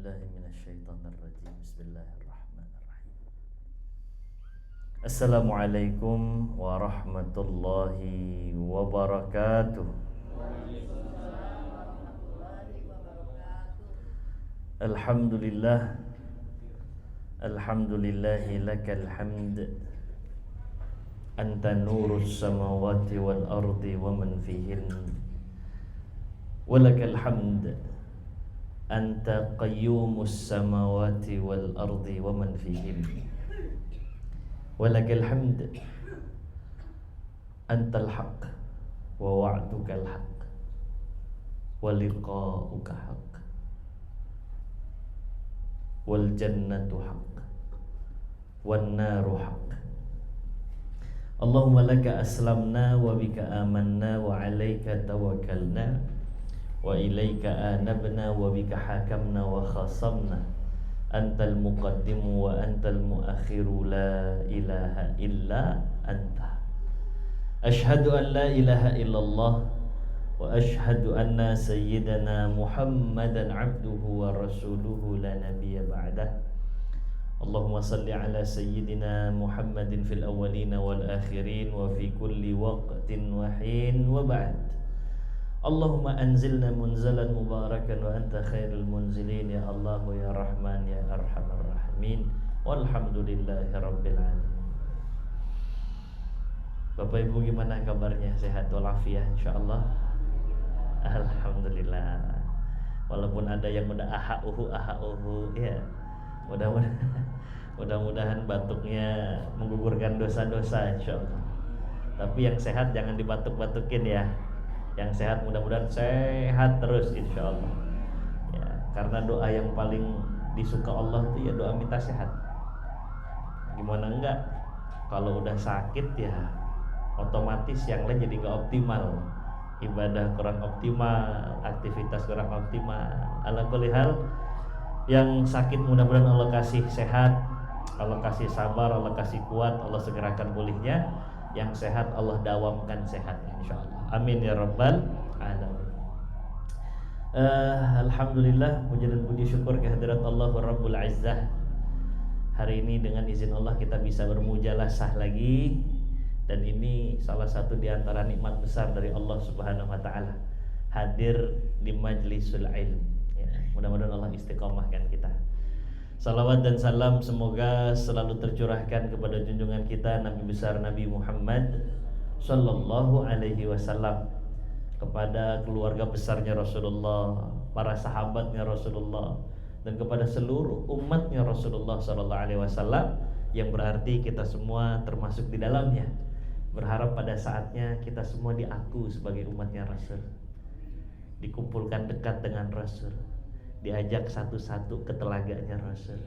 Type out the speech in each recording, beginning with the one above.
billahi minasyaitonir rajim. Bismillahirrahmanirrahim. Assalamualaikum warahmatullahi wabarakatuh. Alhamdulillah. Alhamdulillahi lakal hamd. Anta nurus samawati wal ardi wa man fihin. Walakal hamd. Anta qayyumus samawati wal ardi wa man fihim. Walakal hamd. Antal haqq wa wa'dukal haqq wa liqa'uka haqq wal jannatu haqq wan naru haqq. Allahumma laka aslamna wa bika amanna wa alayka tawakkalna wa ilaika anabna wa bika hakamna wa khasamna. Antal muqaddimu wa antal muakhiru la ilaha illa anta. Ashhadu an la ilaha illallah wa ashhadu anna sayyidana Muhammadan abduhu wa rasuluhu la nabiyya ba'dah. Allahumma salli ala sayyidina Muhammadin fil awwalina wal akhirin wa fi kulli waqtin wa hin wa ba'd. Allahumma anzilna munzalan mubarakan wa anta khairul munzilin ya Allah ya Rahman ya Arhamar Rahimin. Walhamdulillahi rabbil alamin. Bapak Ibu gimana kabarnya? Sehat walafiat insyaallah. Alhamdulillah. Walaupun ada yang udah aha-uhu ya. Mudah-mudahan batuknya menggugurkan dosa-dosa insyaallah. Tapi yang sehat jangan dibatuk-batukin ya. Yang sehat mudah-mudahan sehat terus insyaallah ya, karena doa yang paling disuka Allah itu ya doa minta sehat. Gimana enggak kalau udah sakit ya otomatis yang lain jadi nggak optimal, ibadah kurang optimal, aktivitas kurang optimal. Ala kulli hal yang sakit mudah-mudahan Allah kasih sehat, Allah kasih sabar, Allah kasih kuat, Allah segerakan pulihnya. Yang sehat Allah dawamkan sehatnya insyaallah. Amin ya rabbal alamin. Alhamdulillah, puji dan puji syukur kehadirat Allah Rabbul Izzah. Hari ini dengan izin Allah kita bisa bermujalasah lagi, dan ini salah satu di antara nikmat besar dari Allah Subhanahu wa taala, hadir di majlisul ilm ya. Mudah-mudahan Allah istiqomahkan kita. Salawat dan salam semoga selalu tercurahkan kepada junjungan kita Nabi besar Nabi Muhammad sallallahu alaihi wasallam, kepada keluarga besarnya Rasulullah, para sahabatnya Rasulullah, dan kepada seluruh umatnya Rasulullah sallallahu alaihi wasallam, yang berarti kita semua termasuk di dalamnya. Berharap pada saatnya kita semua diaku sebagai umatnya Rasul, dikumpulkan dekat dengan Rasul, diajak satu-satu ke telaganya Rasul,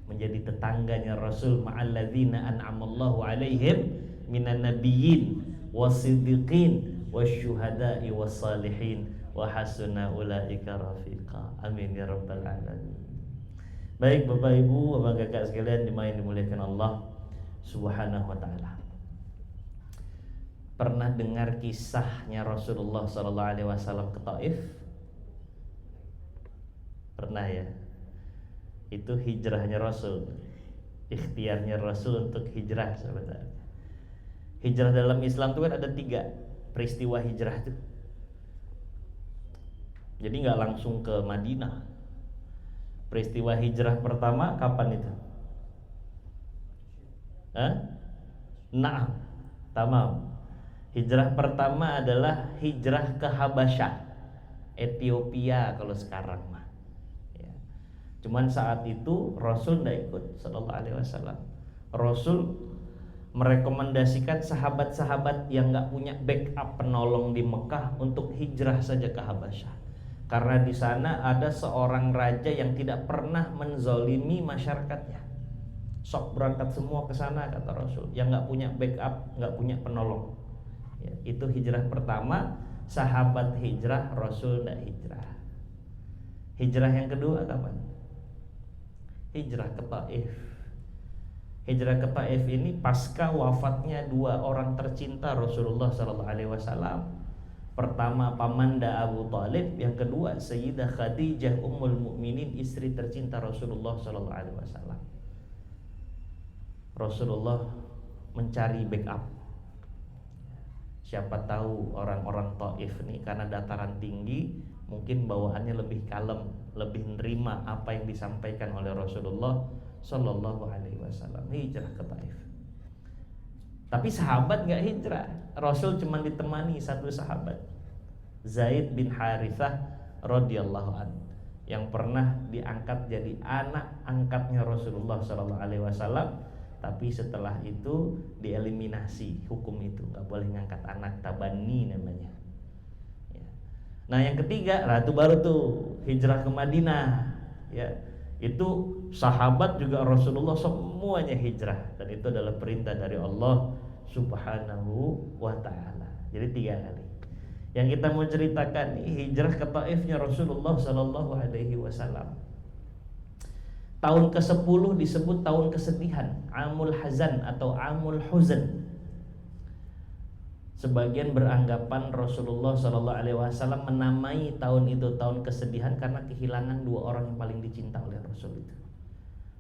menjadi tetangganya Rasul, ma'alladzina an'amallahu alaihim minan nabiyyin wasiddiqin wasyuhada'i wassalihin wa hasuna ulaika rafiqa. Amin ya rabbal alamin. Baik Bapak Ibu, Bapak Kakak sekalian dimuliakan Allah Subhanahu wa taala. Pernah dengar kisahnya Rasulullah sallallahu alaihi wasallam ke Taif? Pernah ya? Itu hijrahnya Rasul, ikhtiarnya Rasul untuk hijrah sebenarnya. Hijrah dalam Islam itu kan ada 3 peristiwa hijrah itu. Jadi nggak langsung ke Madinah. Peristiwa hijrah pertama kapan itu? Naam, tamam. Hijrah pertama adalah hijrah ke Habasyah, Ethiopia kalau sekarang mah. Cuman saat itu Rasul tidak ikut sallallahu alaihi wasallam. Rasul merekomendasikan sahabat-sahabat yang nggak punya backup penolong di Mekah untuk hijrah saja ke Habasyah, karena di sana ada seorang raja yang tidak pernah menzolimi masyarakatnya. Sok berangkat semua ke sana kata Rasul, yang nggak punya backup, nggak punya penolong. Ya, itu hijrah pertama, sahabat hijrah, Rasul tidak hijrah. Hijrah yang kedua kapan? Hijrah ke Taif. Hijrah ke Taif ini pasca wafatnya 2 orang tercinta Rasulullah sallallahu alaihi wasallam, Pertama Pamanda Abu Thalib, yang kedua Sayyidah Khadijah Ummul Mukminin, istri tercinta Rasulullah sallallahu alaihi wasallam. Rasulullah mencari backup. Siapa tahu orang-orang Taif nih karena dataran tinggi mungkin bawaannya lebih kalem, lebih nerima apa yang disampaikan oleh Rasulullah sallallahu alaihi wasallam. Hijrah ke Taif. Tapi sahabat gak hijrah. Rasul cuma ditemani satu sahabat, Zaid bin Harithah radhiyallahu anhu, yang pernah diangkat jadi anak angkatnya Rasulullah sallallahu alaihi wasallam. Tapi setelah itu dieliminasi hukum itu, gak boleh ngangkat anak, tabani namanya ya. Nah yang ketiga, lah itu baru tuh hijrah ke Madinah ya. Itu sahabat juga Rasulullah semuanya hijrah, dan itu adalah perintah dari Allah Subhanahu wa ta'ala. Jadi 3 kali. Yang kita mau ceritakan hijrah ke Taifnya Rasulullah sallallahu alaihi wasallam. Tahun ke-10 disebut tahun kesedihan, Amul Hazan atau Amul Huzn. Sebagian beranggapan Rasulullah sallallahu alaihi wasallam menamai tahun itu tahun kesedihan karena kehilangan 2 orang yang paling dicinta oleh Rasul itu.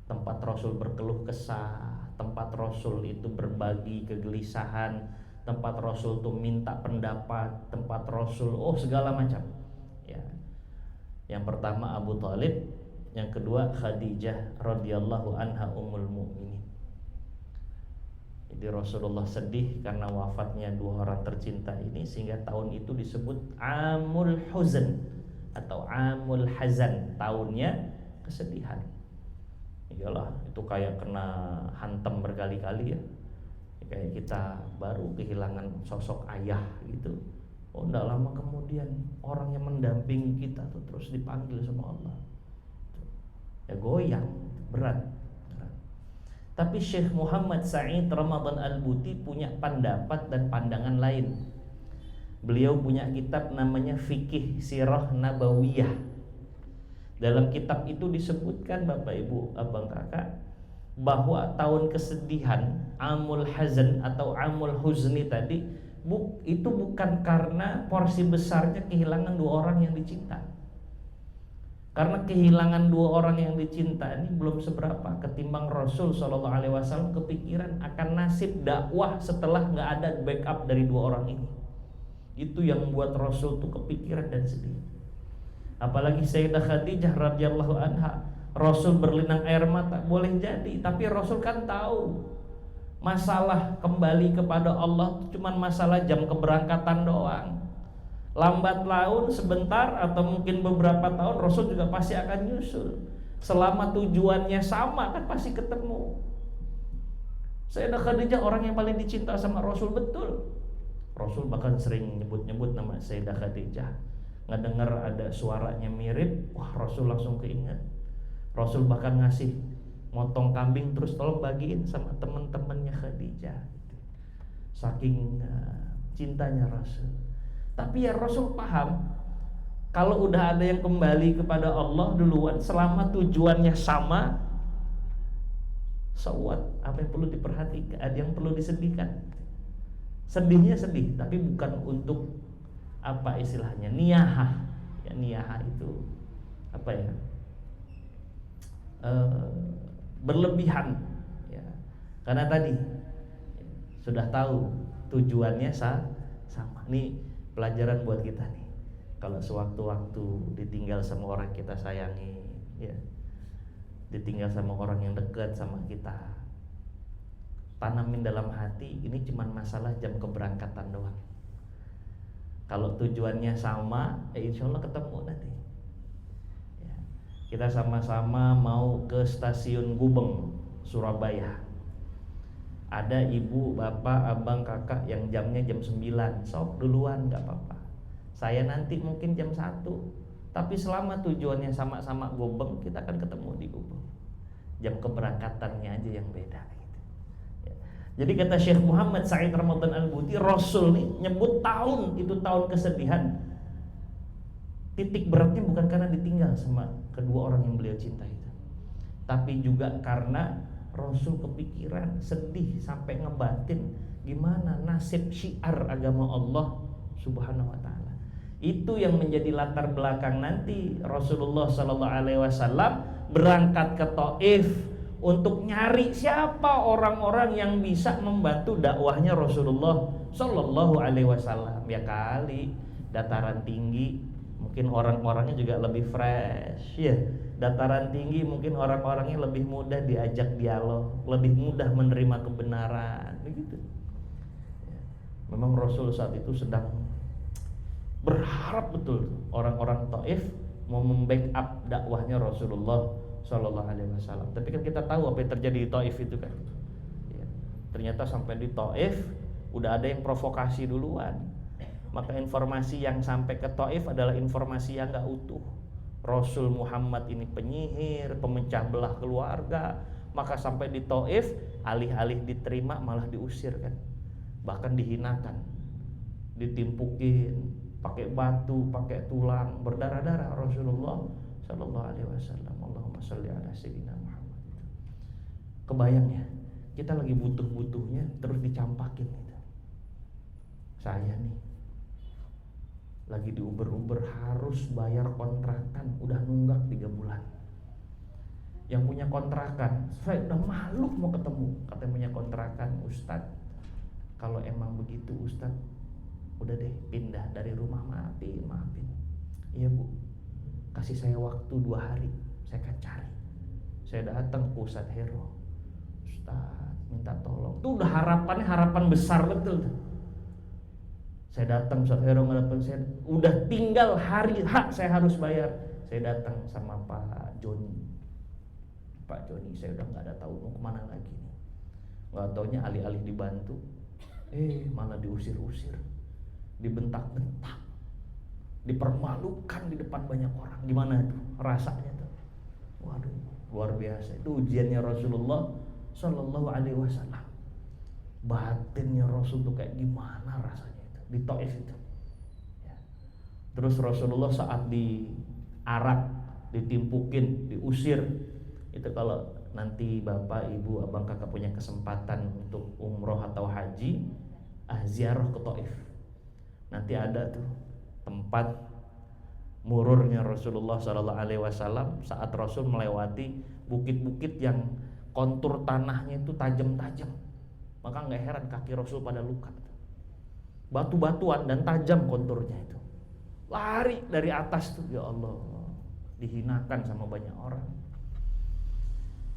Tempat Rasul berkeluh kesah, tempat Rasul itu berbagi kegelisahan, tempat Rasul itu minta pendapat, tempat Rasul segala macam ya. Yang pertama Abu Thalib, yang kedua Khadijah radhiyallahu anha ummul mukminin. Jadi Rasulullah sedih karena wafatnya 2 orang tercinta ini, sehingga tahun itu disebut Amul Huzn atau Amul Hazan, tahunnya kesedihan. Iyalah, itu kayak kena hantam berkali-kali ya. Kayak kita baru kehilangan sosok ayah gitu. Enggak lama kemudian orang yang mendampingi kita tuh terus dipanggil sama Allah. Ya goyang, berat. Tapi Syekh Muhammad Sa'id Ramadan Al-Buti punya pendapat dan pandangan lain. Beliau punya kitab namanya Fikih Sirah Nabawiyah. Dalam kitab itu disebutkan Bapak Ibu, Abang Kakak, bahwa tahun kesedihan Amul Hazan atau Amul Huzni tadi itu bukan karena porsi besarnya kehilangan 2 orang yang dicinta. Karena kehilangan 2 orang yang dicinta ini belum seberapa ketimbang Rasul sallallahu alaihi wasallam kepikiran akan nasib dakwah setelah nggak ada backup dari 2 orang ini. Itu yang membuat Rasul tuh kepikiran dan sedih. Apalagi Sayyidah Khadijah radhiyallahu anha, Rasul berlinang air mata, boleh jadi, tapi Rasul kan tahu masalah kembali kepada Allah itu cuma masalah jam keberangkatan doang. Lambat laun sebentar atau mungkin beberapa tahun Rasul juga pasti akan nyusul. Selama tujuannya sama kan pasti ketemu. Sayyidah Khadijah orang yang paling dicinta sama Rasul, betul. Rasul bahkan sering nyebut-nyebut nama Sayyidah Khadijah. Ngedengar ada suaranya mirip, wah Rasul langsung keinget. Rasul bahkan ngasih motong kambing terus tolong bagiin sama teman-temannya Khadijah. Saking cintanya Rasul. Tapi ya Rasul paham kalau udah ada yang kembali kepada Allah duluan, selama tujuannya sama, sewat, apa yang perlu diperhatikan, ada yang perlu disedihkan. Sedihnya sedih, tapi bukan untuk apa istilahnya niyahah. Ya, niyahah itu apa ya? Berlebihan ya. Karena tadi sudah tahu tujuannya sama. Nih pelajaran buat kita nih. Kalau sewaktu-waktu ditinggal sama orang kita sayangi ya, ditinggal sama orang yang dekat sama kita, tanamin dalam hati ini cuma masalah jam keberangkatan doang. Kalau tujuannya sama, insya Allah ketemu nanti ya. Kita sama-sama mau ke stasiun Gubeng, Surabaya. Ada ibu, bapak, abang, kakak yang jamnya jam 9, sok duluan gak apa-apa. Saya nanti mungkin jam 1. Tapi selama tujuannya sama-sama Gubeng, kita akan ketemu di Gubeng. Jam keberangkatannya aja yang beda gitu. Ya. Jadi kata Syekh Muhammad Sa'id Ramadan Al-Buti, Rasul nih nyebut tahun itu tahun kesedihan. Titik beratnya bukan karena ditinggal sama kedua orang yang beliau cinta itu, tapi juga karena Rasul kepikiran, sedih sampai ngebatin gimana nasib syiar agama Allah Subhanahu wa ta'ala. Itu yang menjadi latar belakang nanti Rasulullah Sallallahu Alaihi Wasallam berangkat ke Taif untuk nyari siapa orang-orang yang bisa membantu dakwahnya Rasulullah Sallallahu Alaihi Wasallam. Ya kali dataran tinggi mungkin orang-orangnya juga lebih fresh ya. Dataran tinggi mungkin orang-orangnya lebih mudah diajak dialog, lebih mudah menerima kebenaran begitu. Memang Rasul saat itu sedang berharap betul orang-orang Taif mau membackup dakwahnya Rasulullah Shallallahu Alaihi Wasallam. Tapi kan kita tahu apa yang terjadi di Taif itu kan. Ya, ternyata sampai di Taif udah ada yang provokasi duluan. Maka informasi yang sampai ke Taif adalah informasi yang gak utuh. Rasul Muhammad ini penyihir, pemecah belah keluarga. Maka sampai di Taif alih-alih diterima malah diusir kan. Bahkan dihinakan, ditimpukin, pakai batu, pakai tulang, berdarah-darah Rasulullah Sallallahu Alaihi Wasallam. Allahumma sholli ala sayyidina Muhammad. Kebayang ya, kita lagi butuh-butuhnya terus dicampakin gitu. Saya nih lagi diuber-uber harus bayar kontrakan, udah nunggak 3 bulan. Yang punya kontrakan, saya udah malu mau ketemu, katanya punya kontrakan, Ustadz. Kalau emang begitu Ustadz, udah deh pindah dari rumah, maafin. Iya Bu, kasih saya waktu 2 hari, saya akan cari. Saya datang ke Ustadz Hero, Ustadz minta tolong. Itu udah harapan besar betul tuh. Saya datang Ustadz Hero ngedatang saya, udah tinggal hari saya harus bayar. Saya datang sama Pak Joni. Pak Joni, saya udah nggak ada tahu mau kemana lagi nih. Nggak taunya alih-alih dibantu, malah diusir-usir, dibentak-bentak, dipermalukan di depan banyak orang. Gimana itu rasanya tuh? Waduh, luar biasa. Itu ujiannya Rasulullah Sallallahu Alaihi Wasallam. Batinnya Rasul tuh kayak gimana rasanya itu di Taif itu ya. Terus Rasulullah saat diarak, ditimpukin, diusir, itu kalau nanti bapak, ibu, abang, kakak punya kesempatan untuk umroh atau haji, ziarah ke Taif. Nanti ada tuh tempat mururnya Rasulullah Sallallahu Alaihi Wasallam saat Rasul melewati bukit-bukit yang kontur tanahnya itu tajam-tajam. Maka nggak heran kaki Rasul pada luka. Batu-batuan dan tajam konturnya itu. Lari dari atas tuh, ya Allah, dihinakan sama banyak orang.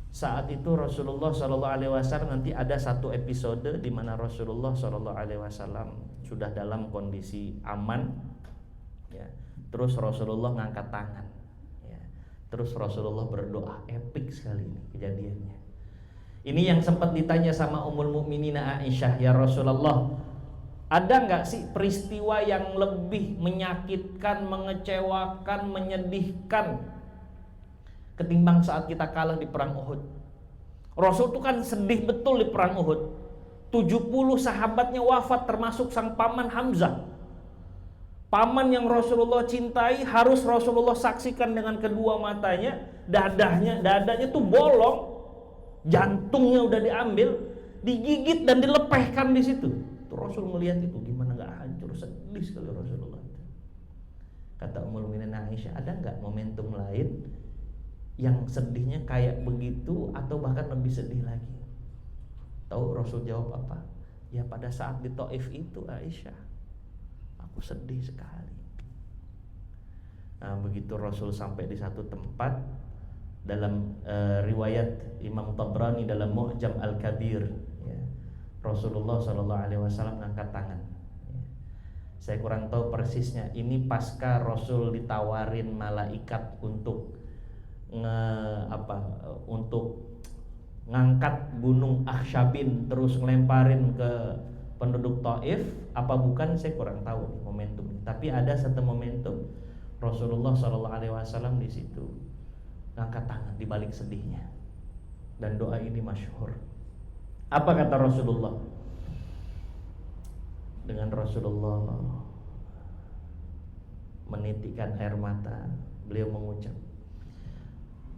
Saat itu Rasulullah Shallallahu Alaihi Wasallam nanti ada satu episode di mana Rasulullah Shallallahu Alaihi Wasallam sudah dalam kondisi aman, ya. Terus Rasulullah ngangkat tangan, ya. Terus Rasulullah berdoa, epik sekali ini kejadiannya. Ini yang sempat ditanya sama Ummul Mukminin Aisyah, ya Rasulullah, ada nggak sih peristiwa yang lebih menyakitkan, mengecewakan, menyedihkan ketimbang saat kita kalah di perang Uhud? Rasul itu kan sedih betul di perang Uhud. 70 sahabatnya wafat termasuk sang paman Hamzah. Paman yang Rasulullah cintai harus Rasulullah saksikan dengan kedua matanya, dadanya tuh bolong, jantungnya udah diambil, digigit dan dilepehkan di situ. Tuh Rasul melihat itu gimana nggak hancur, sedih sekali Rasulullah itu. Kata Ummul Mukminin Aisyah, ada nggak momentum lain yang sedihnya kayak begitu atau bahkan lebih sedih lagi? Tahu Rasul jawab apa? Ya pada saat di Taif itu Aisyah, aku sedih sekali. Nah begitu Rasul sampai di satu tempat, dalam riwayat Imam Tabrani dalam Mu'jam Al-Kabir, ya, Rasulullah SAW ngangkat tangan. Ya. Saya kurang tahu persisnya. Ini pasca Rasul ditawarin malaikat untuk untuk ngangkat gunung Akhshabin terus ngelemparin ke penduduk Taif, apa bukan saya kurang tahu nih momentum ini. Tapi ada satu momentum Rasulullah SAW di situ ngangkat tangan di balik sedihnya, dan doa ini masyhur. Apa kata Rasulullah? Dengan Rasulullah menitikkan air mata, beliau mengucap,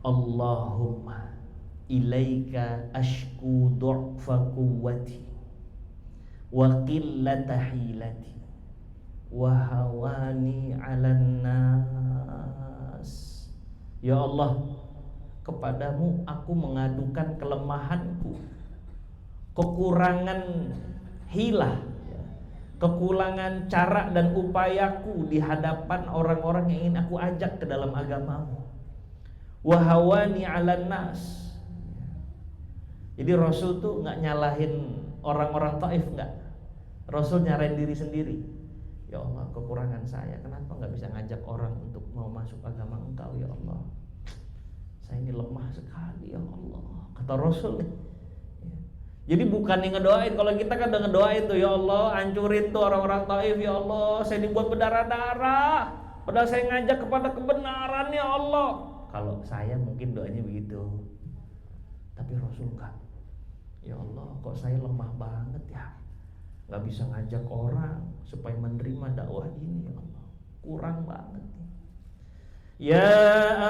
Allahumma ilaika ashku du'fa quwwati wa qillata hilati wa hawani 'alan nas. Ya Allah, kepadamu aku mengadukan kelemahanku, kekurangan hilah, kekurangan cara dan upayaku di hadapan orang-orang yang ingin aku ajak ke dalam agamamu. Wa hawani 'alan nas. Jadi Rasul tuh nggak nyalahin orang-orang Taif, nggak. Rasul nyarain diri sendiri. Ya Allah, kekurangan saya, kenapa nggak bisa ngajak orang untuk mau masuk agama Engkau ya Allah? Saya ini lemah sekali ya Allah, kata Rasul nih. Jadi bukan yang ngedoain. Kalau kita kan udah ngedoain tuh, ya Allah hancurin tuh orang-orang Taif, ya Allah saya dibuat berdarah-darah, padahal saya ngajak kepada kebenaran ya Allah. Kalau saya mungkin doanya begitu, tapi Rasul enggak. Ya Allah, kok saya lemah banget ya, nggak bisa ngajak orang supaya menerima dakwah ini ya Allah, kurang banget nih. Ya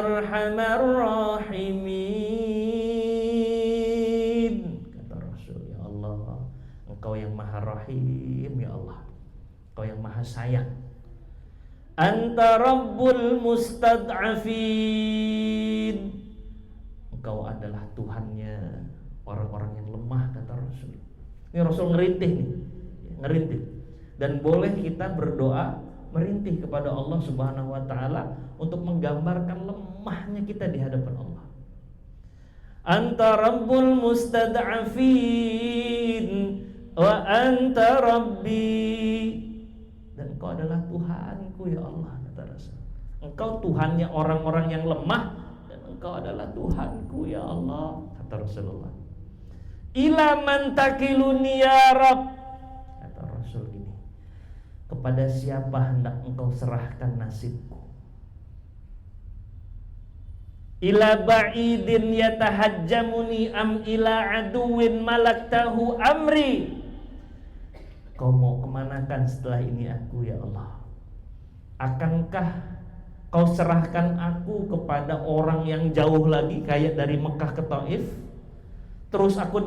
Arhamar Rahimin, kata Rasul, ya Allah Engkau yang Maha Rahim ya Allah, Engkau yang Maha Sayang. Anta Rabbul Mustad'afin, Engkau adalah Tuhannya orang-orang yang lemah, kata Rasul. Ini Rasul ngerintih nih, ngerintih. Dan boleh kita berdoa merintih kepada Allah Subhanahu wa taala untuk menggambarkan lemahnya kita di hadapan Allah. Anta Rabbul Mustad'afin wa anta Rabbi, dan Engkau adalah Tuhanku ya Allah, kata Rasul. Engkau Tuhannya orang-orang yang lemah, dan Engkau adalah Tuhanku ya Allah, kata Rasulullah. Ila man takiluni ya Rabb, kata Rasul gini, kepada siapa hendak Engkau serahkan nasibku? Ila ba'idin yatahajjamuni am ila aduwin malaktahu amri, Kau mau kemanakan setelah ini aku ya Allah? Akankah Kau serahkan aku kepada orang yang jauh lagi, kayak dari Mekah ke Taif, terus aku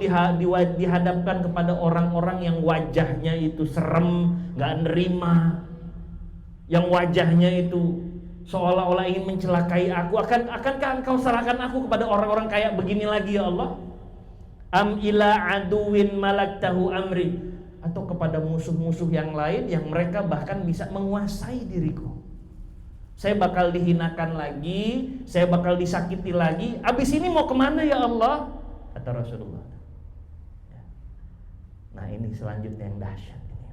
dihadapkan kepada orang-orang yang wajahnya itu serem, gak nerima, yang wajahnya itu seolah-olah ingin mencelakai aku? Akankah Engkau serahkan aku kepada orang-orang kayak begini lagi ya Allah? Am ila aduwin malaktahu amri, atau kepada musuh-musuh yang lain yang mereka bahkan bisa menguasai diriku? Saya bakal dihinakan lagi, saya bakal disakiti lagi. Abis ini mau kemana ya Allah? Kata Rasulullah. Nah ini selanjutnya yang dahsyat ini.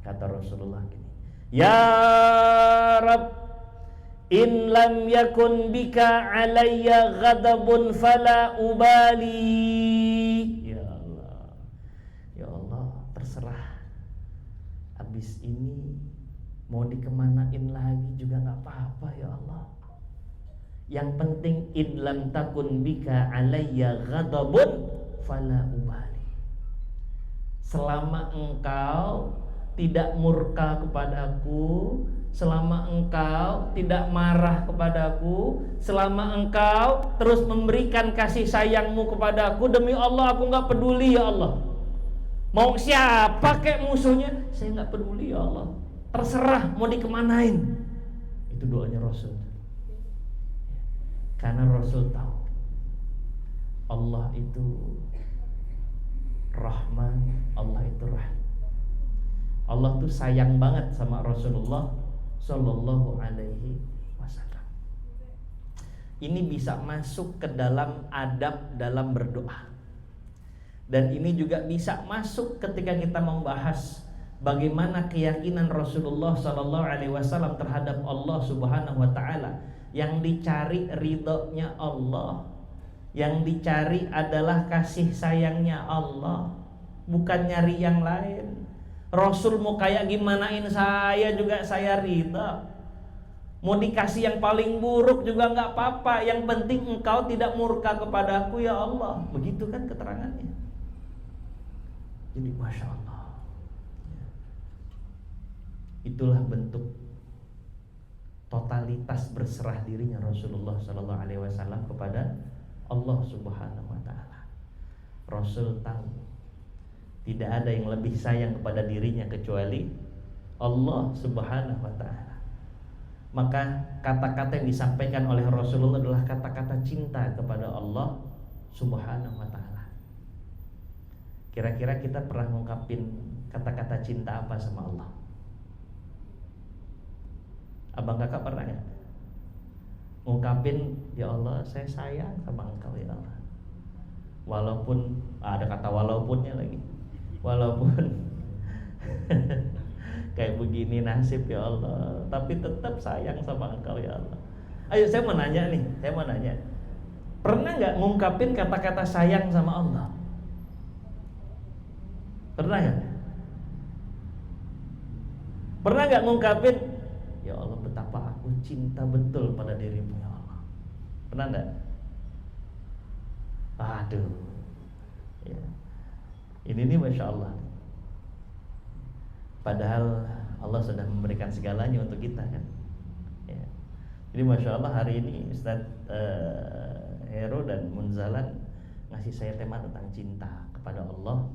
Kata Rasulullah gini, ya Rabb, in lam yakun bika alayya ghadabun fala ubali. Ya Allah, ya Allah, terserah. Abis ini mau dikemanain lagi juga gak apa-apa ya Allah. Yang penting in lam takun bika alayya ghadabun fala ubali. Selama Engkau tidak murka kepadaku, selama Engkau tidak marah kepadaku, selama Engkau terus memberikan kasih sayangmu kepadaku, demi Allah aku gak peduli ya Allah. Mau siapa kayak musuhnya, saya gak peduli ya Allah. Terserah mau dikemanain. Itu doanya Rasul. Karena Rasul tahu Allah itu Rahman, Allah itu Rahim. Allah tuh sayang banget sama Rasulullah Sallallahu Alaihi Wasallam. Ini bisa masuk ke dalam adab dalam berdoa. Dan ini juga bisa masuk ketika kita membahas bagaimana keyakinan Rasulullah Sallallahu Alaihi Wasallam terhadap Allah Subhanahu Wa Taala. Yang dicari ridhonya Allah, yang dicari adalah kasih sayangnya Allah, bukan nyari yang lain. Rasul mau kayak gimanain saya juga saya ridha. Mau dikasih yang paling buruk juga gak apa-apa, yang penting Engkau tidak murka kepadaku ya Allah. Begitu kan keterangannya. Jadi Masya Allah, itulah bentuk totalitas berserah dirinya Rasulullah Sallallahu Alaihi Wasallam kepada Allah Subhanahu Wa Taala. Rasul tahu tidak ada yang lebih sayang kepada dirinya kecuali Allah Subhanahu wa taala. Maka kata-kata yang disampaikan oleh Rasulullah adalah kata-kata cinta kepada Allah Subhanahu wa taala. Kira-kira kita pernah ngungkapin kata-kata cinta apa sama Allah? Abang kakak pernah nggak ngungkapin, ya Allah saya sayang sama engkau ya Allah, walaupun ada kata walaupunnya lagi, walaupun kayak begini nasib ya Allah, tapi tetap sayang sama engkau ya Allah. Ayo saya mau nanya nih, pernah nggak ngungkapin kata-kata sayang sama Allah? Pernah nggak? Pernah nggak ngungkapin, ya Allah betapa aku cinta betul pada dirimu ya Allah? Pernah nggak? Aduh, ya. Ini nih Masya Allah. Padahal Allah sudah memberikan segalanya untuk kita kan ya. Jadi Masya Allah hari ini Ustadz Hero dan Munzalan ngasih saya tema tentang cinta kepada Allah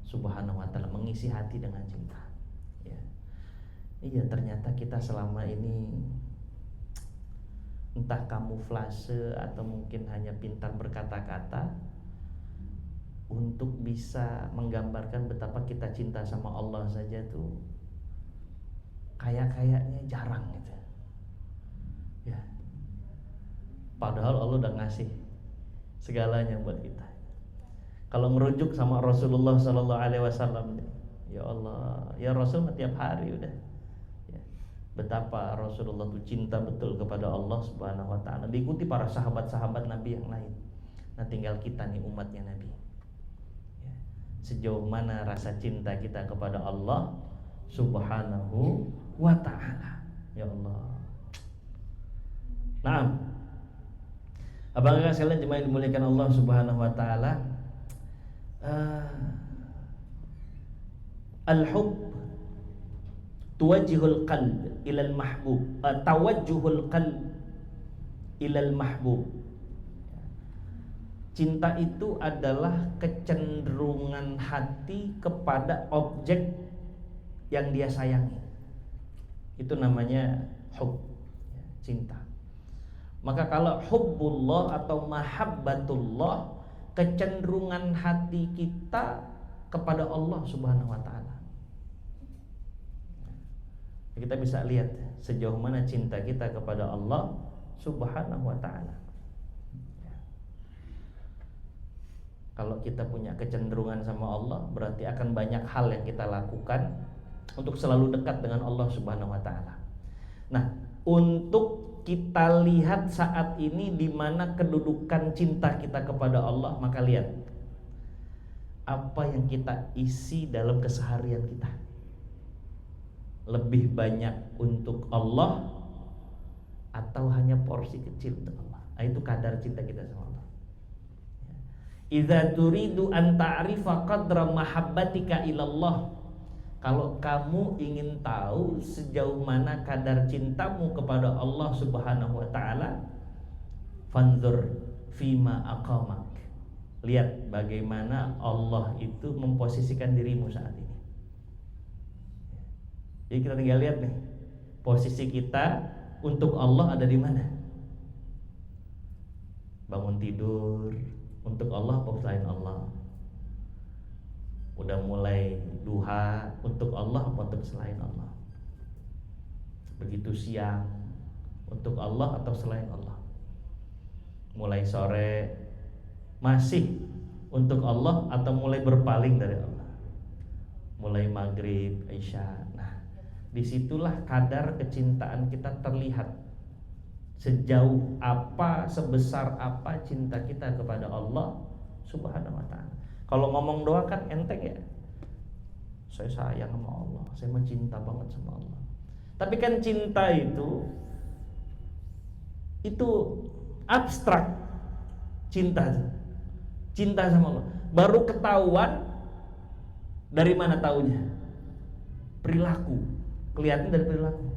Subhanahu wa ta'ala, mengisi hati dengan cinta ya. Iya, ternyata kita selama ini entah kamuflase atau mungkin hanya pintar berkata-kata untuk bisa menggambarkan betapa kita cinta sama Allah saja tuh kayaknya jarang gitu ya. Padahal Allah udah ngasih segalanya buat kita. Kalau merujuk sama Rasulullah Sallallahu Alaihi Wasallam, ya Allah, ya Rasul tiap hari udah ya. Betapa Rasulullah tuh cinta betul kepada Allah Subhanahu Wa Taala, diikuti para sahabat-sahabat Nabi yang lain. Nah tinggal kita nih umatnya Nabi ya. Sejauh mana rasa cinta kita kepada Allah Subhanahu Wa Taala, ya Allah. Nah, abang kakak sekalian jemaah yang dimuliakan Allah Subhanahu Wa Taala, al-hub tuwajjihul qalb ilal mahbub, tawajjuhul qalb ilal mahbub. Cinta itu adalah kecenderungan hati kepada objek yang dia sayangi. Itu namanya hub, cinta. Maka kalau hubbullah atau mahabbatullah, kecenderungan hati kita kepada Allah Subhanahu wa taala. Kita bisa lihat sejauh mana cinta kita kepada Allah Subhanahu wa taala. Kalau kita punya kecenderungan sama Allah, berarti akan banyak hal yang kita lakukan untuk selalu dekat dengan Allah Subhanahu wa taala. Nah, untuk kita lihat saat ini di mana kedudukan cinta kita kepada Allah, maka lihat apa yang kita isi dalam keseharian kita. Lebih banyak untuk Allah atau hanya porsi kecil untuk Allah. Nah, itu kadar cinta kita sama Allah. Idza turidu an ta'rifa qadra mahabbatika ilallah, kalau kamu ingin tahu sejauh mana kadar cintamu kepada Allah Subhanahu wa taala, fanzur fima aqamak. Lihat bagaimana Allah itu memposisikan dirimu saat ini. Jadi kita tinggal lihat nih, posisi kita untuk Allah ada di mana? Bangun tidur untuk Allah apa selain Allah? Udah mulai duha untuk Allah apa untuk selain Allah? Begitu siang untuk Allah atau selain Allah? Mulai sore masih untuk Allah atau mulai berpaling dari Allah? Mulai maghrib, isya. Nah, disitulah kadar kecintaan kita terlihat. Sejauh apa, sebesar apa cinta kita kepada Allah Subhanahu wa ta'ala. Kalau ngomong doa kan enteng ya, saya sayang sama Allah, saya mencinta banget sama Allah. Tapi kan cinta itu abstrak. Cinta sama Allah baru ketahuan dari mana taunya? Perilaku, kelihatan dari perilaku.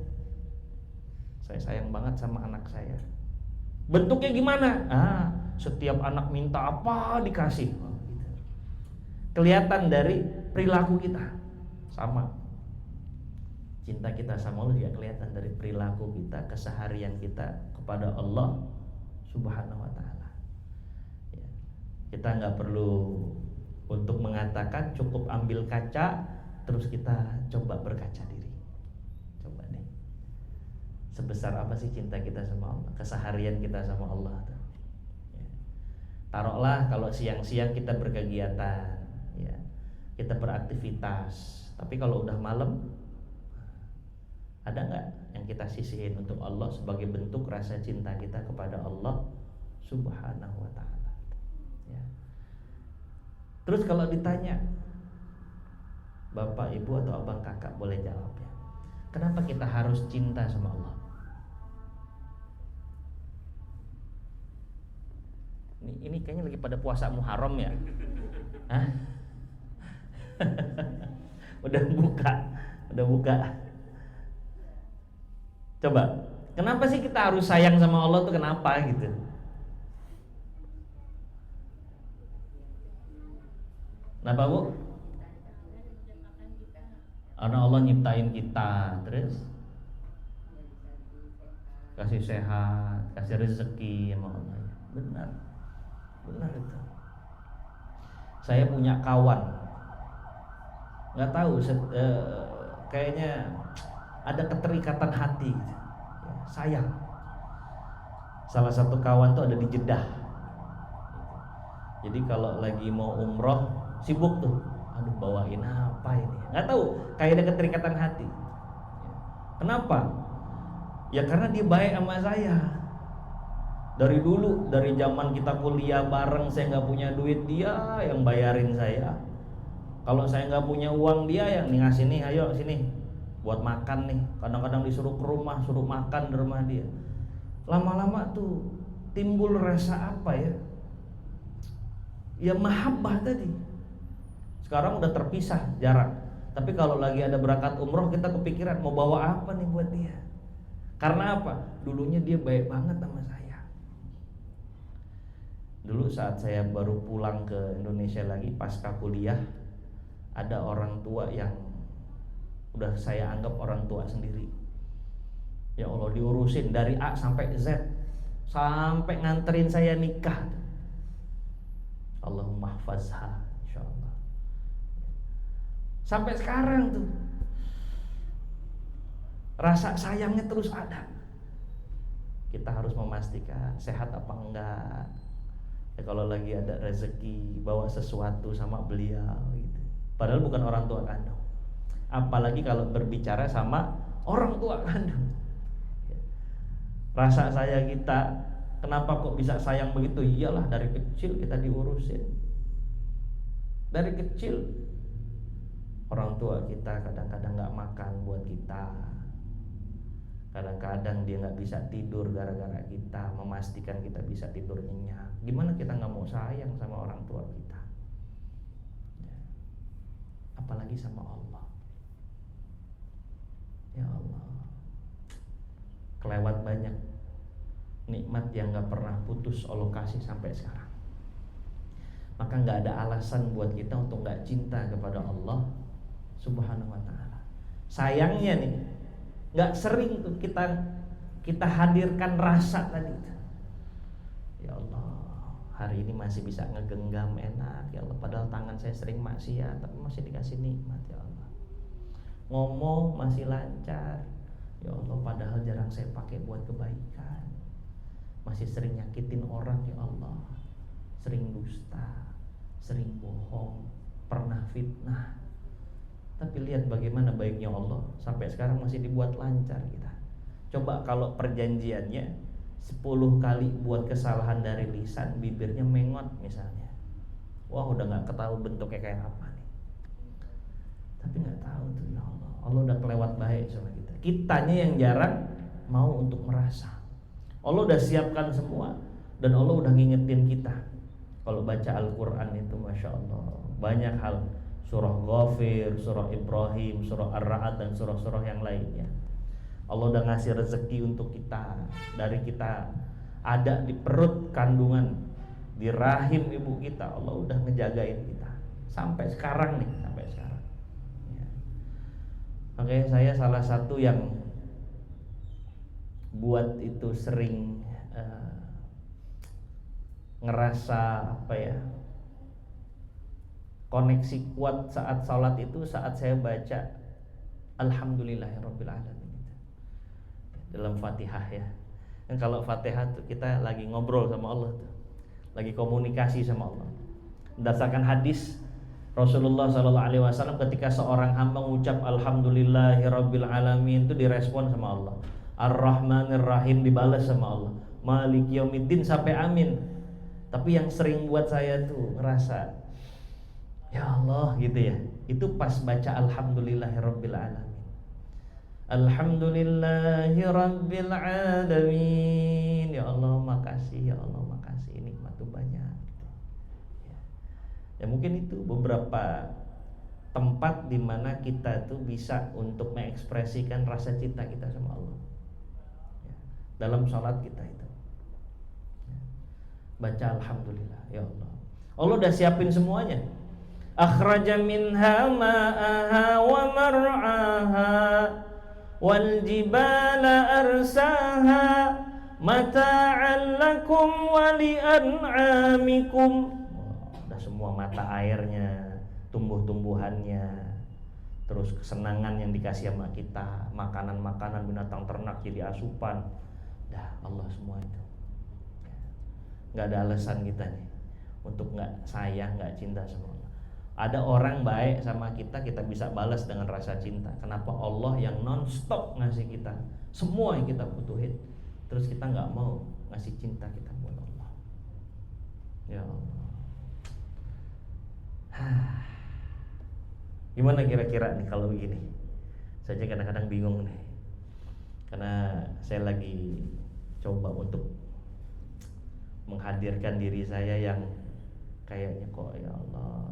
Saya sayang banget sama anak saya. Bentuknya gimana? Setiap anak minta apa dikasih. Kelihatan dari perilaku kita. Sama Cinta kita sama Allah juga kelihatan dari perilaku kita, keseharian kita kepada Allah Subhanahu wa ta'ala. Ya. Kita nggak perlu untuk mengatakan, cukup ambil kaca terus kita coba berkaca diri. Coba deh, sebesar apa sih cinta kita sama Allah, keseharian kita sama Allah tuh. Ya. Taruhlah kalau siang-siang kita berkegiatan, ya, kita beraktivitas, tapi kalau udah malam, ada nggak yang kita sisihin untuk Allah sebagai bentuk rasa cinta kita kepada Allah Subhanahu wa ta'ala? Ya. Terus kalau ditanya, Bapak, Ibu, atau Abang, Kakak boleh jawab ya, kenapa kita harus cinta sama Allah? Ini kayaknya lagi pada puasa Muharram ya? Hah? Udah buka. Coba, kenapa sih kita harus sayang sama Allah tuh, kenapa gitu? Kenapa, Bu? Karena Allah nyiptain kita, terus kasih sehat, kasih rezeki sama Allah. Benar itu. Saya punya kawan, nggak tahu, kayaknya ada keterikatan hati gitu. Ya, sayang. Salah satu kawan tuh ada di Jeddah. Jadi kalau lagi mau umroh sibuk tuh, aduh bawain apa ini? Nggak tahu, kayak ada keterikatan hati. Ya. Kenapa? Ya karena dia baik sama saya. Dari dulu, dari zaman kita kuliah bareng, saya nggak punya duit, dia yang bayarin saya. Kalau saya nggak punya uang, dia yang ngasih nih, ayo sini buat makan nih. Kadang-kadang disuruh ke rumah, suruh makan di rumah dia. Lama-lama tuh timbul rasa apa ya? Ya mahabbah tadi. Sekarang udah terpisah, jarang. Tapi kalau lagi ada berangkat umroh, kita kepikiran mau bawa apa nih buat dia. Karena apa? Dulunya dia baik banget sama saya. Dulu saat saya baru pulang ke Indonesia lagi pasca kuliah, ada orang tua yang udah saya anggap orang tua sendiri. Ya Allah, diurusin dari A sampai Z, sampai nganterin saya nikah. Allahumma hafazha, insyaallah. Sampai sekarang tuh rasa sayangnya terus ada. Kita harus memastikan sehat apa enggak. Ya, kalau lagi ada rezeki, bawa sesuatu sama beliau gitu. Padahal bukan orang tua kandung. Apalagi kalau berbicara sama orang tua kandung. Rasa sayang kita, kenapa kok bisa sayang begitu? Iyalah, dari kecil kita diurusin. Dari kecil orang tua kita kadang-kadang gak makan buat kita. Kadang-kadang dia gak bisa tidur gara-gara kita, memastikan kita bisa tidur nyenyak. Gimana kita gak mau sayang sama orang tua kita? Ya. Apalagi sama Allah. Ya Allah, kelewat banyak nikmat yang gak pernah putus Allah kasih sampai sekarang. Maka gak ada alasan buat kita untuk gak cinta kepada Allah Subhanahu wa ta'ala. Sayangnya nih, gak sering tuh kita hadirkan rasa tadi. Ya Allah, hari ini masih bisa ngegenggam enak ya Allah. Padahal tangan saya sering maksiat, tapi masih dikasih nikmat ya Allah. Ngomong masih lancar ya Allah, padahal jarang saya pakai buat kebaikan. Masih sering nyakitin orang ya Allah, sering dusta, sering bohong, pernah fitnah. Tapi lihat bagaimana baiknya Allah, sampai sekarang masih dibuat lancar kita. Coba kalau perjanjiannya 10 kali buat kesalahan dari lisan, bibirnya mengot misalnya, wah udah gak ketahui bentuknya kayak apa nih. Tapi gak tahu tuh ya Allah, Allah udah kelewat baik sama kita. Kitanya yang jarang mau untuk merasa. Allah udah siapkan semua, dan Allah udah ngingetin kita. Kalau baca Al-Quran itu Masya Allah, banyak hal. Surah Ghafir, surah Ibrahim, surah Ar-Ra'd, dan surah-surah yang lainnya. Allah udah ngasih rezeki untuk kita. Dari kita ada di perut kandungan, di rahim ibu kita, Allah udah ngejagain kita sampai sekarang nih, sampai sekarang ya. Makanya saya salah satu yang buat itu sering ngerasa apa ya, koneksi kuat saat sholat itu saat saya baca Alhamdulillahirabbil alamin dalam Fatihah ya. Dan kalau Fatihah tuh kita lagi ngobrol sama Allah tuh, lagi komunikasi sama Allah. Berdasarkan hadis Rasulullah SAW ketika seorang hamba mengucap Alhamdulillahirabbil alamin itu direspon sama Allah. Ar-Rahmanir Rahim dibalas sama Allah. Maliki yaumiddin sampai amin. Tapi yang sering buat saya tuh ngerasa ya Allah gitu ya, itu pas baca Alhamdulillahirabbil alamin. Alhamdulillahirabbil alamin. Ya Allah makasih, ya Allah makasih, nikmat tuh banyak. Ya mungkin itu beberapa tempat di mana kita tuh bisa untuk mengekspresikan rasa cinta kita sama Allah ya, dalam sholat kita itu ya. Baca Alhamdulillah, ya Allah. Allah udah siapin semuanya. Akhraja minha ma'aha wa mar'aha wal jibala arsaha mata'an lakum wa li'an'amikum. Semua mata airnya, tumbuh-tumbuhannya, terus kesenangan yang dikasih sama kita, makanan-makanan binatang ternak jadi asupan, dah Allah semua itu. Nggak ada alasan kita nih untuk nggak sayang, nggak cinta sama Allah. Ada orang baik sama kita, kita bisa balas dengan rasa cinta. Kenapa Allah yang non-stop ngasih kita semua yang kita butuhin, terus kita nggak mau ngasih cinta kita buat Allah? Ya Allah. Gimana kira-kira nih kalau begini? Saya kadang-kadang bingung nih, karena saya lagi coba untuk menghadirkan diri saya yang kayaknya kok ya Allah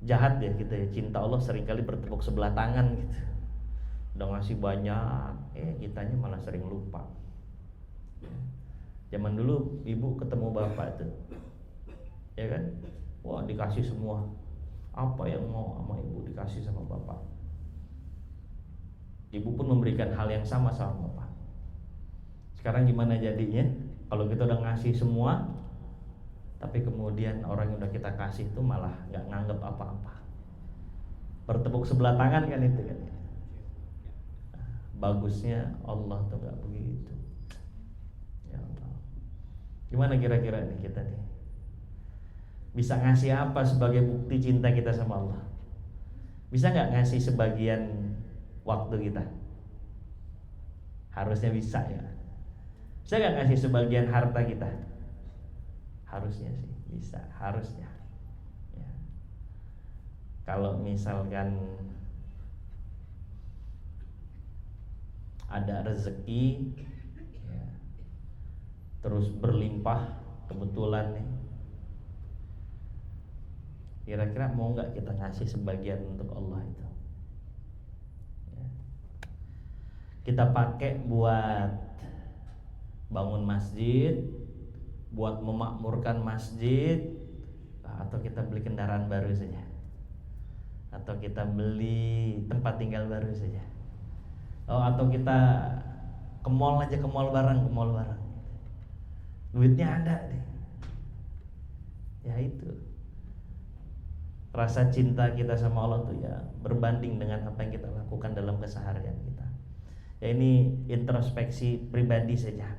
jahat ya kita ya, cinta Allah seringkali bertepuk sebelah tangan gitu. Udah ngasih banyak, kitanya malah sering lupa. Zaman dulu ibu ketemu bapak tuh, ya kan? Wah dikasih semua, apa yang mau sama ibu dikasih sama bapak. Ibu pun memberikan hal yang sama bapak. Sekarang gimana jadinya? Kalau kita udah ngasih semua, tapi kemudian orang yang udah kita kasih itu malah nggak nganggep apa-apa. Bertepuk sebelah tangan kan itu kan. Bagusnya Allah tuh nggak begitu. Ya Allah. Gimana kira-kira nih kita nih? Bisa ngasih apa sebagai bukti cinta kita sama Allah? Bisa nggak ngasih sebagian waktu kita? Harusnya bisa ya. Bisa nggak ngasih sebagian harta kita? Harusnya sih bisa, harusnya ya. Kalau misalkan ada rezeki ya, terus berlimpah kebetulan nih, kira-kira mau nggak kita ngasih sebagian untuk Allah itu ya. Kita pakai buat bangun masjid, buat memakmurkan masjid, atau kita beli kendaraan baru saja, atau kita beli tempat tinggal baru saja, atau kita ke mall aja, ke mall bareng, duitnya ada deh ya. Itu rasa cinta kita sama Allah tuh ya berbanding dengan apa yang kita lakukan dalam keseharian kita. Ya ini introspeksi pribadi saja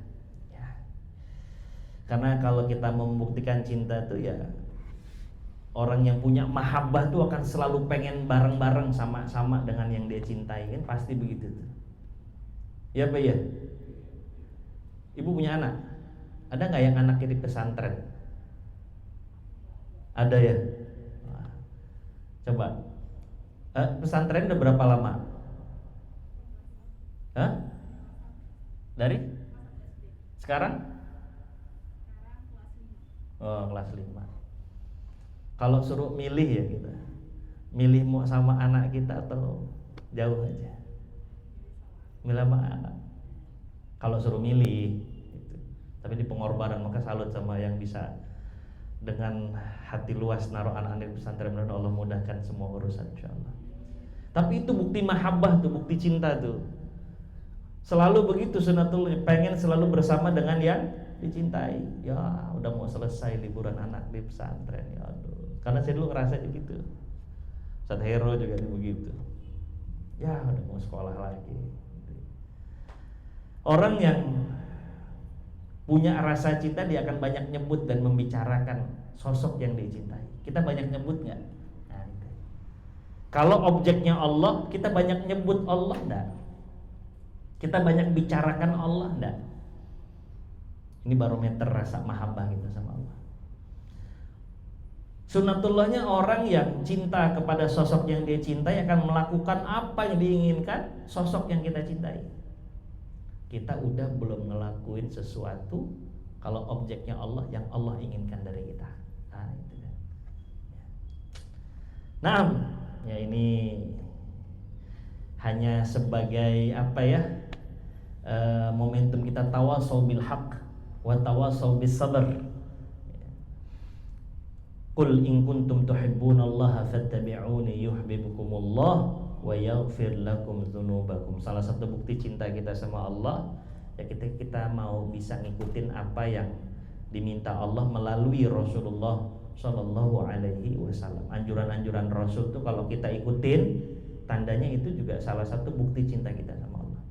ya. Karena kalau kita membuktikan cinta tuh ya, orang yang punya mahabbah tuh akan selalu pengen bareng-bareng sama-sama dengan yang dia cintai, kan pasti begitu tuh. Ya Pak ya. Ibu punya anak? Ada nggak yang anaknya di pesantren? Ada ya? Coba pesantren udah berapa lama? Dari? Sekarang? Oh kelas 5. Kalau suruh milih ya kita, milih mau sama anak kita atau jauh aja? Milih sama anak. Kalau suruh milih gitu. Tapi di pengorbanan, maka salut sama yang bisa dengan hati luas naruh anak-anak di pesantren, dan Allah mudahkan semua urusan insyaallah. Tapi itu bukti mahabbah tuh, bukti cinta tuh. Selalu begitu sunatullah, pengen selalu bersama dengan yang dicintai. Ya udah mau selesai liburan anak di pesantren, ya aduh. Karena saya dulu ngerasa gitu. Ustaz Hero juga begitu. Ya udah mau sekolah lagi. Orang yang punya rasa cinta dia akan banyak nyebut dan membicarakan sosok yang dicintai. Kita banyak nyebut nggak? Nah, gitu. Kalau objeknya Allah, kita banyak nyebut Allah enggak? Kita banyak bicarakan Allah enggak? Ini barometer rasa mahabbah kita sama Allah. Sunatullahnya orang yang cinta kepada sosok yang dia cintai akan melakukan apa yang diinginkan sosok yang kita cintai. Kita udah belum ngelakuin sesuatu kalau objeknya Allah yang Allah inginkan dari kita. Nah, itu kan. Nah, ya ini hanya sebagai apa ya? Momentum kita tawasau bil haq wa tawasau bis sabr. Qul in kuntum tuhibbunallaha fattabi'uni yuhibbukumullah wa yaghfir lakum dzunubakum. Salah satu bukti cinta kita sama Allah ya kita mau bisa ngikutin apa yang diminta Allah melalui Rasulullah Shallallahu Alaihi Wasallam. Anjuran-anjuran Rasul tuh kalau kita ikutin, tandanya itu juga salah satu bukti cinta kita sama Allah.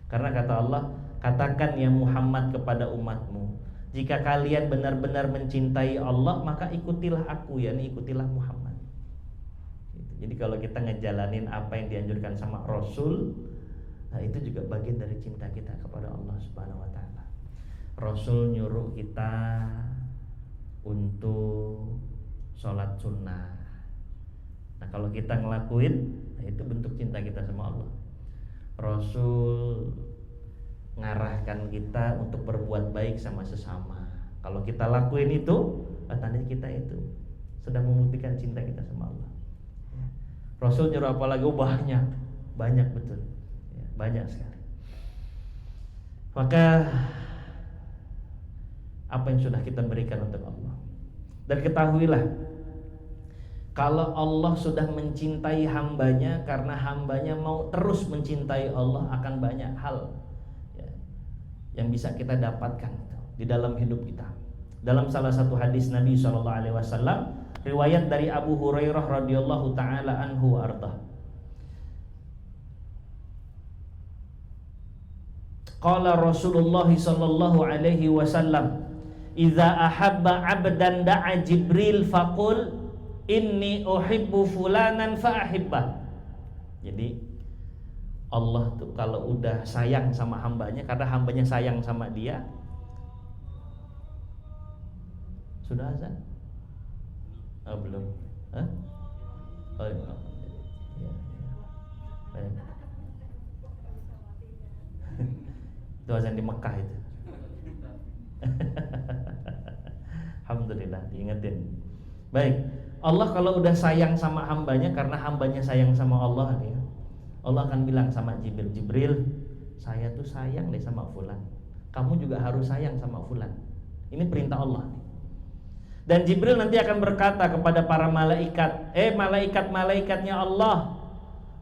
Karena kata Allah, katakan ya Muhammad kepada umatmu, jika kalian benar-benar mencintai Allah maka ikutilah aku, yakni ikutilah Muhammad. Jadi kalau kita ngejalanin apa yang dianjurkan sama Rasul, nah itu juga bagian dari cinta kita kepada Allah Subhanahu wa taala. Rasul nyuruh kita untuk sholat sunnah. Nah kalau kita ngelakuin, nah itu bentuk cinta kita sama Allah. Rasul ngarahkan kita untuk berbuat baik sama sesama. Kalau kita lakuin itu, tandanya kita itu sedang membuktikan cinta kita sama Allah. Rasul nyuruh apa lagi? Banyak betul, ya, banyak sekali. Maka apa yang sudah kita berikan untuk Allah. Dan ketahuilah, kalau Allah sudah mencintai hambanya, karena hambanya mau terus mencintai Allah, akan banyak hal ya, yang bisa kita dapatkan di dalam hidup kita. Dalam salah satu hadis Nabi SAW, riwayat dari Abu Hurairah radhiyallahu taala anhu arda. Qala Rasulullah sallallahu alaihi wasallam, "Idza ahabba 'abdan da'a Jibril faqul inni uhibbu fulanan fa ahibbah." Jadi Allah tuh kalau udah sayang sama hambanya, karena hambanya sayang sama dia. Sudah azan? Oh, belum. Hah? Oh, ya. Ya. Baik. Itu azan di Mekah itu. Alhamdulillah diingetin. Baik. Allah kalau udah sayang sama hambanya, karena hambanya sayang sama Allah ya, Allah akan bilang sama Jibril, Jibril, saya tuh sayang deh sama fulan. Kamu juga harus sayang sama fulan. Ini perintah Allah nih. Dan Jibril nanti akan berkata kepada para malaikat, malaikat-malaikatnya Allah,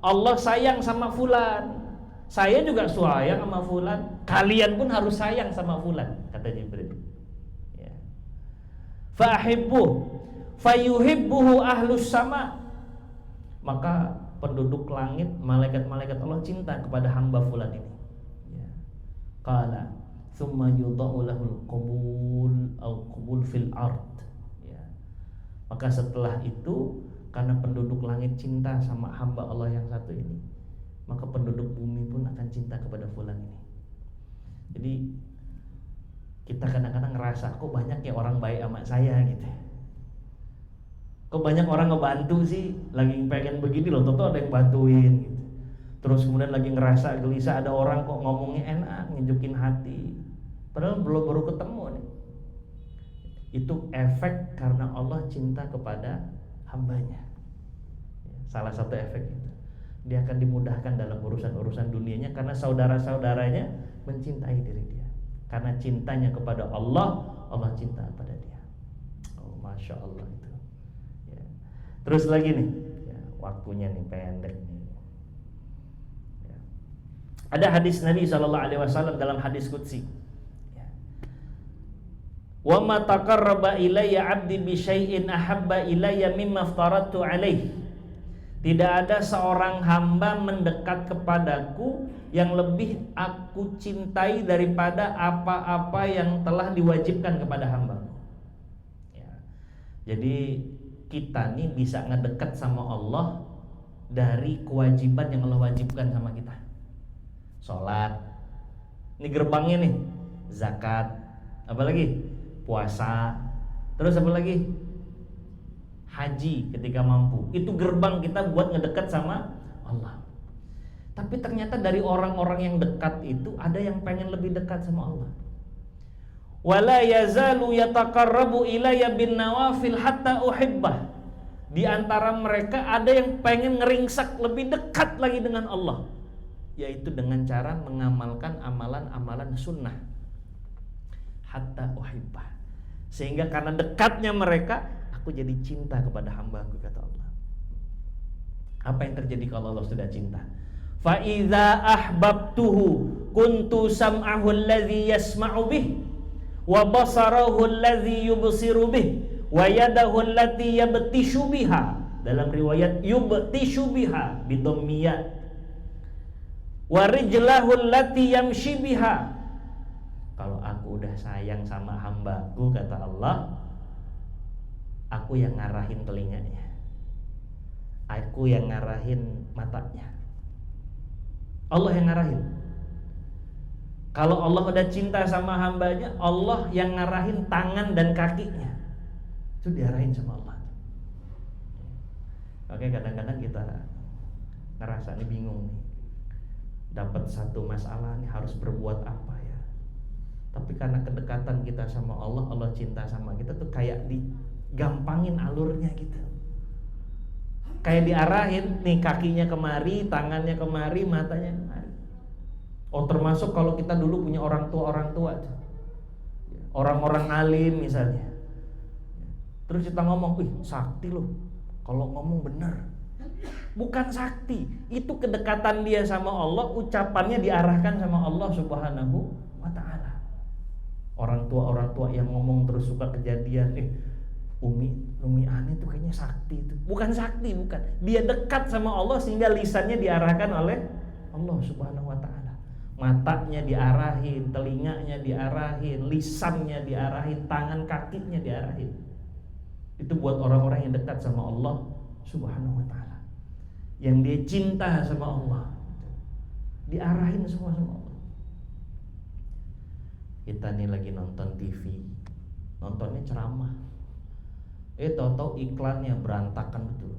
Allah sayang sama fulan, saya juga sayang sama fulan, kalian pun harus sayang sama fulan, kata Jibril ya. Fa'ahibbuh fayuhibbuhu ahlus sama, maka penduduk langit, malaikat-malaikat Allah cinta kepada hamba fulan ini ya. Qala thumma yudha'u lahul qabul fil ard. Maka setelah itu, karena penduduk langit cinta sama hamba Allah yang satu ini, maka penduduk bumi pun akan cinta kepada fulan ini. Jadi kita kadang-kadang ngerasa, kok banyak ya orang baik sama saya gitu. Kok banyak orang ngebantu sih, lagi pengen begini loh, tentu ada yang bantuin gitu. Terus kemudian lagi ngerasa gelisah, ada orang kok ngomongnya enak, ngejukin hati, padahal baru ketemu nih. Itu efek karena Allah cinta kepada hambanya. Salah satu efek itu, dia akan dimudahkan dalam urusan-urusan dunianya karena saudara-saudaranya mencintai diri dia. Karena cintanya kepada Allah, Allah cinta kepada dia. Oh, masya Allah itu. Ya. Terus lagi nih, ya, waktunya nih pendek nih. Ada hadis Nabi SAW dalam hadis qudsi. Wa ma taqarraba ilayya 'abdi bi syai'in ahabba ilayya mimma aftaradtu 'alaihi. Tidak ada seorang hamba mendekat kepadaku yang lebih aku cintai daripada apa-apa yang telah diwajibkan kepada hamba. Ya. Jadi kita nih bisa ngedekat sama Allah dari kewajiban yang Allah wajibkan sama kita. Sholat, ini gerbangnya nih. Zakat, apalagi? Puasa, terus apa lagi? Haji ketika mampu. Itu gerbang kita buat ngedekat sama Allah. Tapi ternyata dari orang-orang yang dekat itu ada yang pengen lebih dekat sama Allah. Wala yazalu yataqarrabu ilayya bin nawafil hatta uhibbah. Di antara mereka ada yang pengen ngeringsak lebih dekat lagi dengan Allah, yaitu dengan cara mengamalkan amalan-amalan sunnah. Hatta uhibbah. Sehingga karena dekatnya mereka, aku jadi cinta kepada hamba-Ku, kata Allah. Apa yang terjadi kalau Allah sudah cinta? Fa idza ahbabtuhu kuntu sam'ahu alladhi yasma'u bih wa basarahu alladhi yubsiru bih wa yadahu allati yabtishu biha. Dalam riwayat yubtishu biha bidammiyah. Wa rijlahu allati yamshi biha. Kalau aku udah sayang sama hamba-Ku, kata Allah, aku yang ngarahin telinganya, aku yang ngarahin matanya, Allah yang ngarahin. Kalau Allah udah cinta sama hambanya, Allah yang ngarahin tangan dan kakinya, itu diarahin sama Allah. Oke, kadang-kadang kita ngerasa ini bingung nih, dapat satu masalah nih harus berbuat apa ya. Tapi karena kedekatan kita sama Allah, Allah cinta sama kita tuh kayak digampangin alurnya gitu. Kayak diarahin nih, kakinya kemari, tangannya kemari, matanya kemari. Oh, termasuk kalau kita dulu punya orang tua tuh, orang-orang alim misalnya. Terus kita ngomong, "Wih, sakti loh kalau ngomong benar." Bukan sakti, itu kedekatan dia sama Allah, ucapannya diarahkan sama Allah Subhanahu wa ta'ala. Orang tua yang ngomong terus suka kejadian, Umi aneh tuh kayaknya sakti itu. Bukan sakti, bukan. Dia dekat sama Allah sehingga lisannya diarahkan oleh Allah Subhanahu wa ta'ala. Matanya diarahin, telinganya diarahin, lisannya diarahin, tangan kakinya diarahin. Itu buat orang-orang yang dekat sama Allah Subhanahu wa ta'ala, yang dia cinta sama Allah, diarahin semua sama Allah. Kita nih lagi nonton TV, nontonnya ceramah, tahu-tahu iklannya berantakan betul.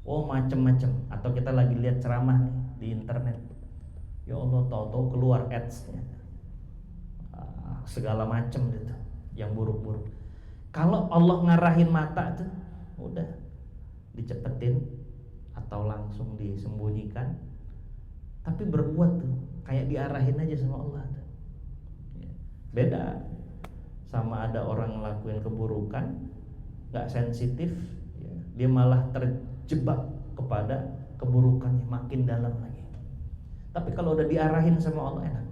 Oh, macem-macem. Atau kita lagi lihat ceramah nih di internet, ya Allah, tahu-tahu keluar ads-nya, segala macem gitu, yang buruk-buruk. Kalau Allah ngarahin mata tuh, udah dicepetin atau langsung disembunyikan. Tapi berbuat tuh kayak diarahin aja sama Allah tuh. Beda sama ada orang ngelakuin keburukan, gak sensitif, dia malah terjebak kepada keburukannya makin dalam lagi. Tapi kalau udah diarahin sama Allah, enak.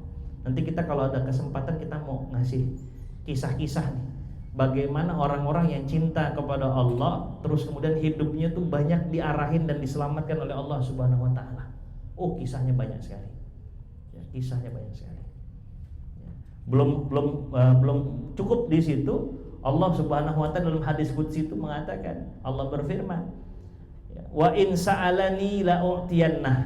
Nanti kita kalau ada kesempatan kita mau ngasih kisah-kisah nih, bagaimana orang-orang yang cinta kepada Allah terus kemudian hidupnya tuh banyak diarahin dan diselamatkan oleh Allah Subhanahu wa ta'ala. Oh, kisahnya banyak sekali. Kisahnya banyak sekali. Belum cukup di situ. Allah Subhanahu wa ta'ala dalam hadis qudsi itu mengatakan, Allah berfirman, wa in sa'alani la u'tiyannah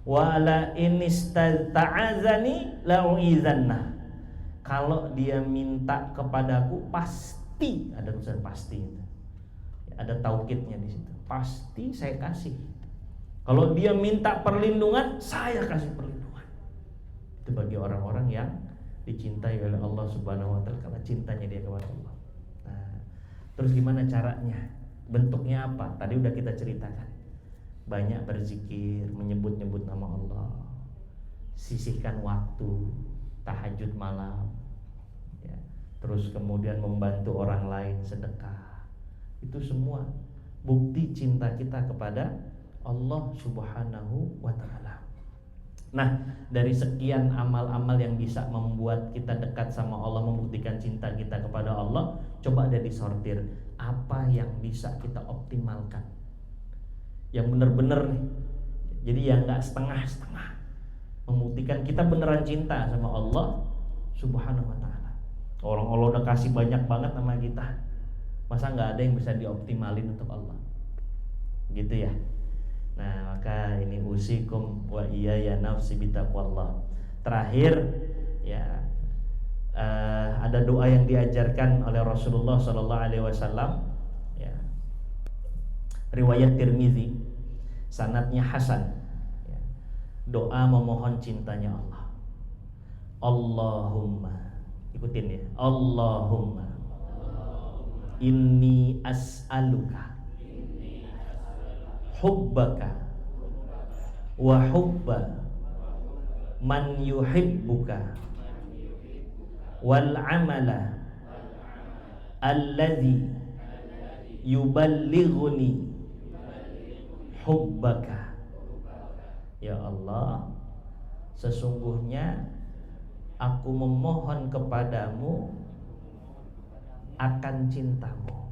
wa la in ista'azani la u'izannah. Kalau dia minta kepadaku, pasti, ada tulisan pasti, ada taukidnya di situ, pasti saya kasih. Kalau dia minta perlindungan, saya kasih perlindungan. Itu bagi orang-orang yang dicintai oleh Allah Subhanahu wa ta'ala, karena cintanya dia kepada Allah. Nah, terus gimana caranya? Bentuknya apa? Tadi udah kita ceritakan. Banyak berzikir, menyebut-nyebut nama Allah, sisihkan waktu, tahajud malam, ya. Terus kemudian membantu orang lain, sedekah. Itu semua bukti cinta kita kepada Allah Subhanahu wa ta'ala. Nah, dari sekian amal-amal yang bisa membuat kita dekat sama Allah, membuktikan cinta kita kepada Allah, coba ada disortir apa yang bisa kita optimalkan, yang benar-benar nih. Jadi yang nggak setengah-setengah, membuktikan kita beneran cinta sama Allah Subhanahu wa ta'ala. Orang Allah udah kasih banyak banget sama kita, masa nggak ada yang bisa dioptimalin untuk Allah, gitu ya. Nah, maka ini usikum wa iyaya nafsi bitaqwallah. Terakhir ya, ada doa yang diajarkan oleh Rasulullah sallallahu alaihi wasallam ya. Riwayat Tirmizi, sanadnya hasan ya. Doa memohon cintanya Allah. Allahumma, ikutin ya. Allahumma inni as'aluka hubbaka wa hubba man yuhibbuka wal amala alladhi yuballighuni hubbaka. Ya Allah, sesungguhnya aku memohon kepadamu akan cintamu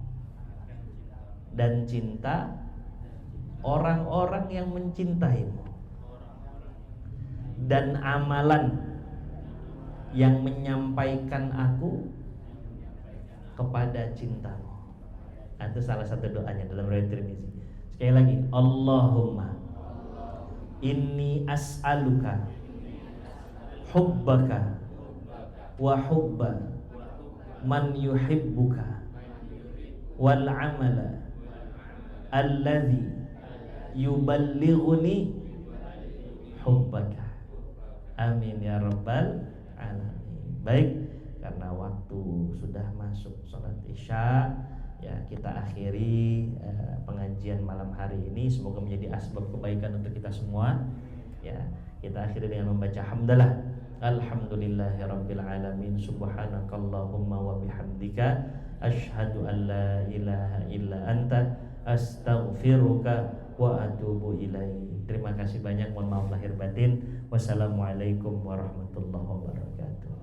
dan cinta orang-orang yang mencintaimu, dan amalan yang menyampaikan aku kepada cintamu. Nah, itu salah satu doanya dalam riwayat Tirmizi. Sekali lagi, Allahumma inni as'aluka hubbaka wa hubba man yuhibbuka wal amala alladhi yuballighuni hubbaka. Amin ya rabbal alamin. Baik, karena waktu sudah masuk sholat isya ya, kita akhiri pengajian malam hari ini. Semoga menjadi asbab kebaikan untuk kita semua ya. Kita akhiri dengan membaca hamdalah. Alhamdulillahirabbil alamin. Subhanakallahumma wa bihamdika asyhadu an la ilaha illa anta astaghfiruka wa atubu ilaik. Terima kasih banyak, mohon maaf lahir batin. Wassalamualaikum warahmatullahi wabarakatuh.